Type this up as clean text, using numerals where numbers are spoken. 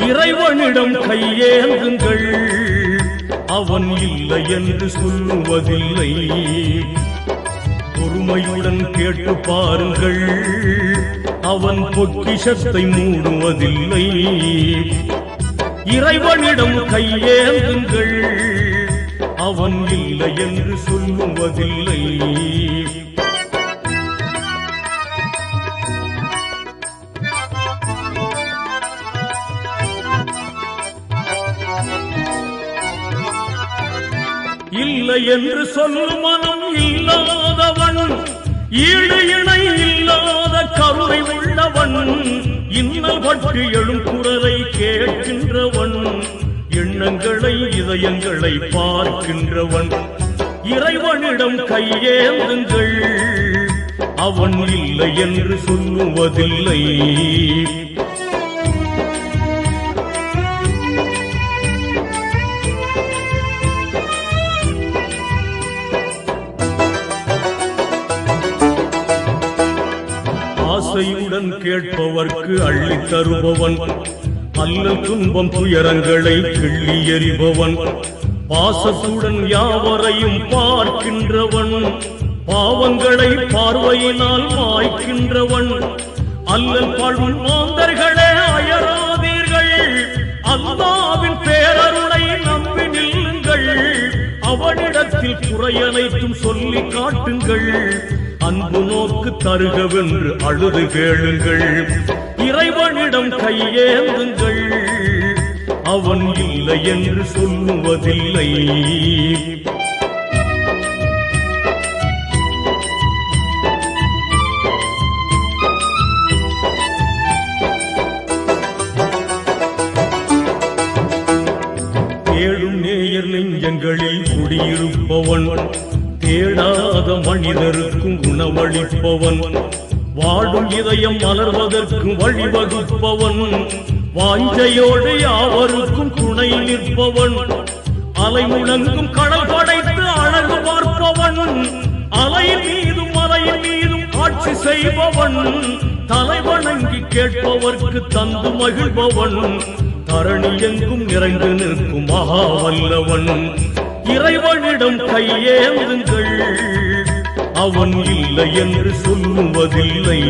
இறைவனிடம் கையேந்துங்கள், அவன் இல்லை என்று சொல்லுவதில்லை. பொறுமையுடன் கேட்டு பாருங்கள், அவன் பொக்கிஷத்தை மூடுவதில்லை. இறைவனிடம் கையேந்துங்கள், அவன் இல்லை என்று சொல்லுவதில்லை. இல்லை என்று சொல்லும் மனம் இல்லாதவன், ஈடு இணை இல்லாத கருணை உள்ளவன், இன்னல் பற்றி எழும் குரலை கேட்கின்றவன், எண்ணங்களை இதயங்களை பார்க்கின்றவன். இறைவனிடம் கையேந்துங்கள், அவன் இல்லை என்று சொல்லுவதில்லை. ஆசையுடன் கேட்பவர்க்கு அள்ளி தருபவன், அல்லல் துன்பம் துயரங்களை கிள்ளி எறிபவன், பாசத்துடன் யாவரையும் பார்க்கின்றவன், பாவங்களை பார்வையினால் மாய்க்கின்றவன். அல்லல் பழும் மாந்தர்களே அயராதீர்கள், அல்லாவின் பேரருளை நம்பி நில்லுங்கள், அவனிடத்தில் குறையனைத்தும் சொல்லி காட்டுங்கள், அன்பு நோக்கு தருகவென்று அழுது கேளுங்கள். இறைவனிடம் கையேந்துங்கள், அவன் இல்லை என்று சொல்லுவதில்லை. தேடும் நேயர் நெஞ்சங்களில் குடியிருப்பவன், தேடாத மனிதருக்கும் உணவளிப்பவன், வாடும் இதயம் மலர்வதற்கு வழிவகுப்பவன், வாஞ்சையோடு யாவருக்கும் துணை நிற்பவன், அலை முழங்கும் கடல் படைத்து அழகு பார்ப்பவன், அலையின் மீதும் மலையின் மீதும் ஆட்சி செய்பவன், தலைவணங்கி கேட்பவர்க்கு தந்து மகிழ்பவன், தரணி எங்கும் நிறைந்து நிற்கும் மகா வல்லவன். இறைவனிடம் கையேந்துங்கள், அவன் இல்லை என்று சொல்லுவதில்லை.